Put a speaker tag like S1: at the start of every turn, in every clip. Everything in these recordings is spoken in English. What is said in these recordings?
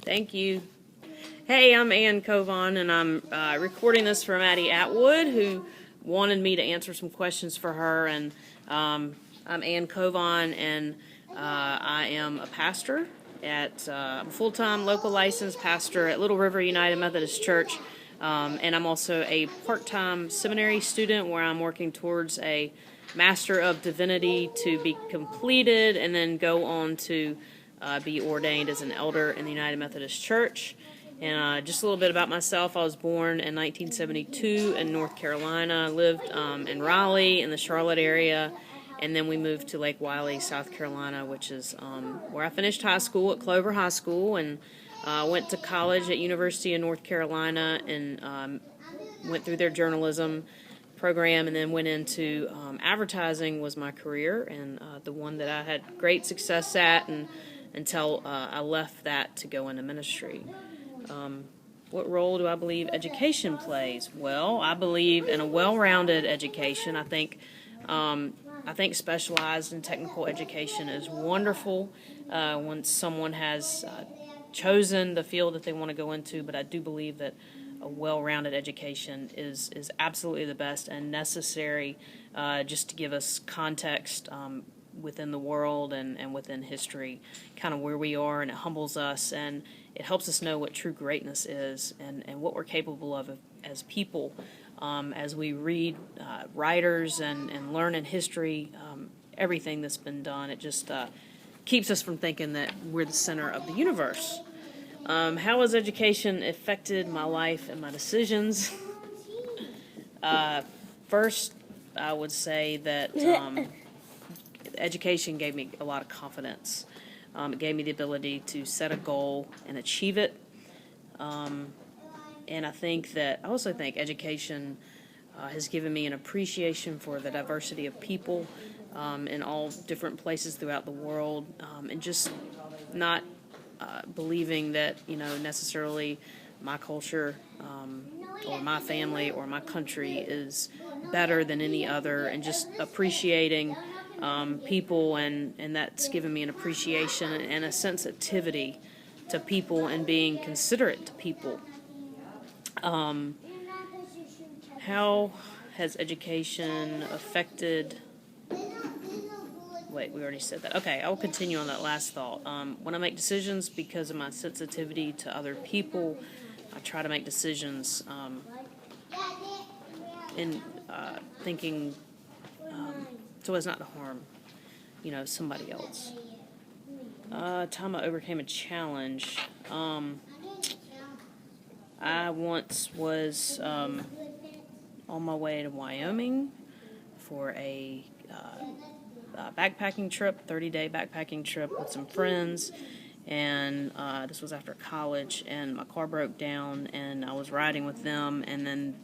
S1: Thank you. Hey, I'm Ann Kovan, and I'm recording this for Madi Atwood, who wanted me to answer some questions for her. And I'm Ann Kovan, and I am a pastor I'm a full-time local licensed pastor at Little River United Methodist Church. And I'm also a part-time seminary student where I'm working towards a Master of Divinity to be completed and then go on to be ordained as an elder in the United Methodist Church. And just a little bit about myself. I was born in 1972 in North Carolina. I lived in Raleigh in the Charlotte area. And then we moved to Lake Wiley, South Carolina, which is where I finished high school at Clover High School, and went to college at University of North Carolina and went through their journalism program, and then went into advertising was my career, and the one that I had great success at until I left that to go into ministry. What role do I believe education plays? Well, I believe in a well-rounded education. I think specialized and technical education is wonderful when someone has chosen the field that they want to go into, but I do believe that a well-rounded education is absolutely the best and necessary just to give us context within the world and within history, kind of where we are, and it humbles us, and it helps us know what true greatness is and what we're capable of as people. As we read writers and learn in history, everything that's been done, it just keeps us from thinking that we're the center of the universe. How has education affected my life and my decisions? First, I would say that education gave me a lot of confidence. It gave me the ability to set a goal and achieve it. And I also think education has given me an appreciation for the diversity of people in all different places throughout the world, and just not believing that, necessarily my culture or my family or my country is better than any other, and just appreciating people, and that's given me an appreciation and a sensitivity to people and being considerate to people. How has education affected... Wait, we already said that. Okay, I'll continue on that last thought. When I make decisions, because of my sensitivity to other people, I try to make decisions in thinking so as not to harm, somebody else. Time I overcame a challenge. I once was on my way to Wyoming for a backpacking trip, 30-day backpacking trip with some friends, and this was after college, and my car broke down, and I was riding with them, and then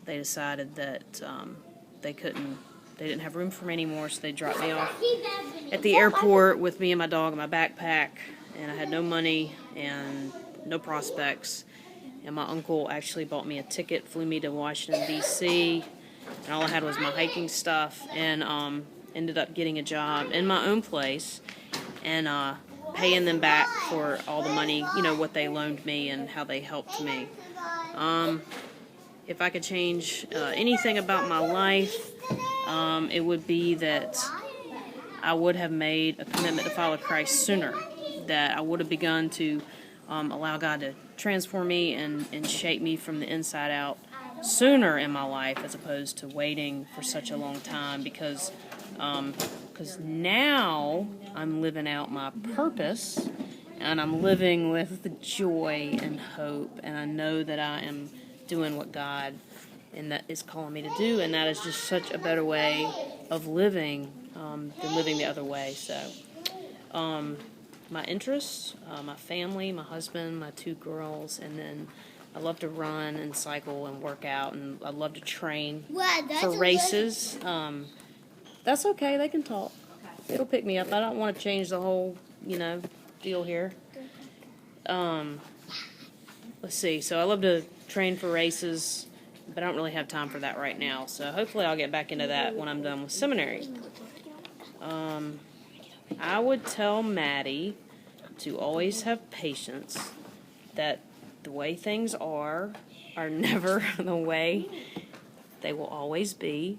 S1: they decided that they didn't have room for me anymore, so they dropped me off at the airport with me and my dog and my backpack, and I had no money and no prospects. And my uncle actually bought me a ticket, flew me to Washington, D.C., and all I had was my hiking stuff, and ended up getting a job in my own place and paying them back for all the money, what they loaned me and how they helped me. If I could change anything about my life, it would be that I would have made a commitment to follow Christ sooner, that I would have begun to allow God to transform me and shape me from the inside out sooner in my life, as opposed to waiting for such a long time, because now I'm living out my purpose, and I'm living with the joy and hope, and I know that I am doing what God and that is calling me to do, and that is just such a better way of living than living the other way. So my interests, my family, my husband, my 2 girls, and then I love to run and cycle and work out, and I love to train for races. That's okay, they can talk. It'll pick me up. I don't want to change the whole, deal here. Let's see. So I love to train for races, but I don't really have time for that right now. So hopefully I'll get back into that when I'm done with seminary. I would tell Maddie to always have patience, that the way things are never the way they will always be.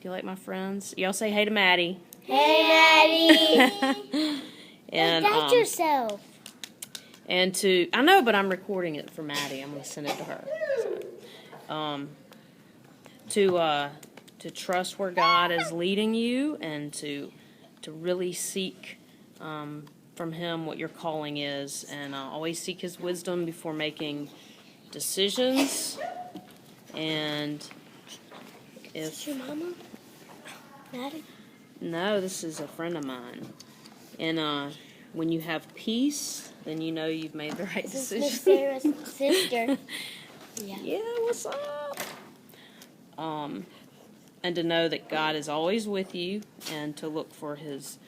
S1: Do you like my friends? Y'all say hey to Maddie.
S2: Hey, Maddie.
S1: And
S2: That's yourself.
S1: And I know, but I'm recording it for Maddie. I'm going to send it to her. So, to trust where God is leading you, and to really seek from Him what your calling is, and always seek His wisdom before making decisions. And if
S2: Is this your mama? Maddie?
S1: No, this is a friend of mine. And when you have peace, then you know you've made the right decision.
S2: This is Miss Sarah's sister.
S1: Yeah, what's up? And to know that God is always with you, and to look for His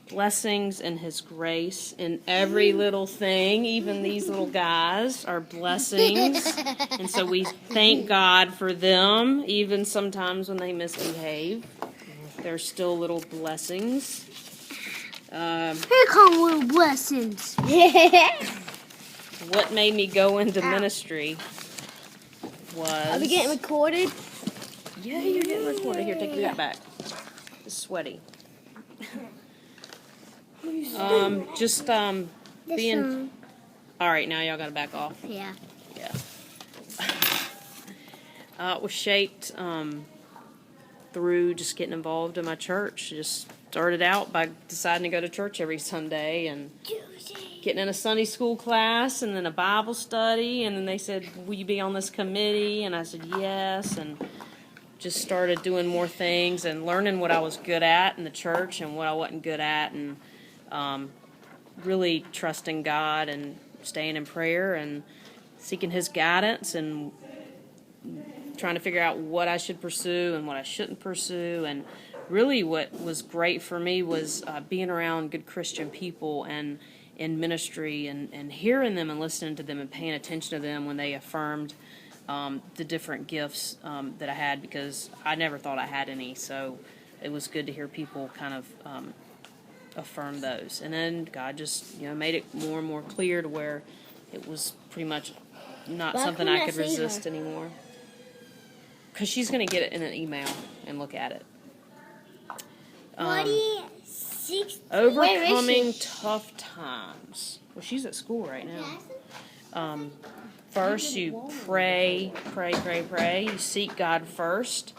S1: blessings and His grace in every little thing. Even these little guys are blessings. And so we thank God for them, even sometimes when they misbehave. They're still little blessings.
S2: Here come little blessings.
S1: What made me go into ministry was...
S2: Are we getting recorded?
S1: Yeah, you're getting recorded. Here, take that back. It's sweaty. Just being... Alright, now y'all gotta back off.
S2: Yeah.
S1: Yeah. It was shaped through just getting involved in my church. Just started out by deciding to go to church every Sunday and getting in a Sunday school class and then a Bible study, and then they said, will you be on this committee? And I said yes, and just started doing more things and learning what I was good at in the church and what I wasn't good at, and really trusting God and staying in prayer and seeking His guidance and trying to figure out what I should pursue and what I shouldn't pursue. And really what was great for me was being around good Christian people and in ministry, and hearing them and listening to them and paying attention to them when they affirmed the different gifts that I had, because I never thought I had any. So it was good to hear people kind of affirm those. And then God just made it more and more clear to where it was pretty much not something I could resist anymore. Because she's going to get it in an email and look at it. Overcoming tough times. Well, she's at school right now. First, you pray. You seek God first,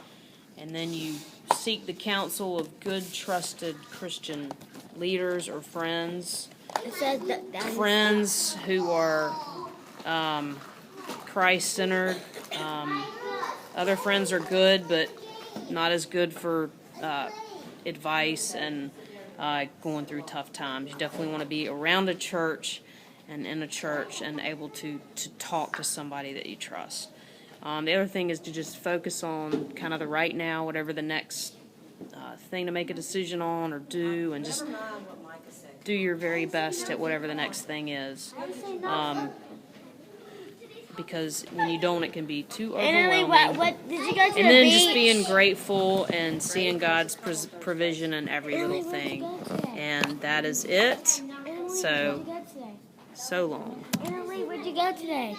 S1: and then you seek the counsel of good, trusted Christian leaders or friends. Friends who are Christ-centered. Other friends are good, but not as good for advice and going through tough times. You definitely want to be around a church and in a church and able to talk to somebody that you trust. The other thing is to just focus on kind of the right now, whatever the next thing to make a decision on or do, and just do your very best at whatever the next thing is. Because when you don't, it can be too overwhelming.
S2: What did you go to
S1: and then just being grateful and seeing God's provision in every little thing. And that is it. So long.
S2: Where'd you go today?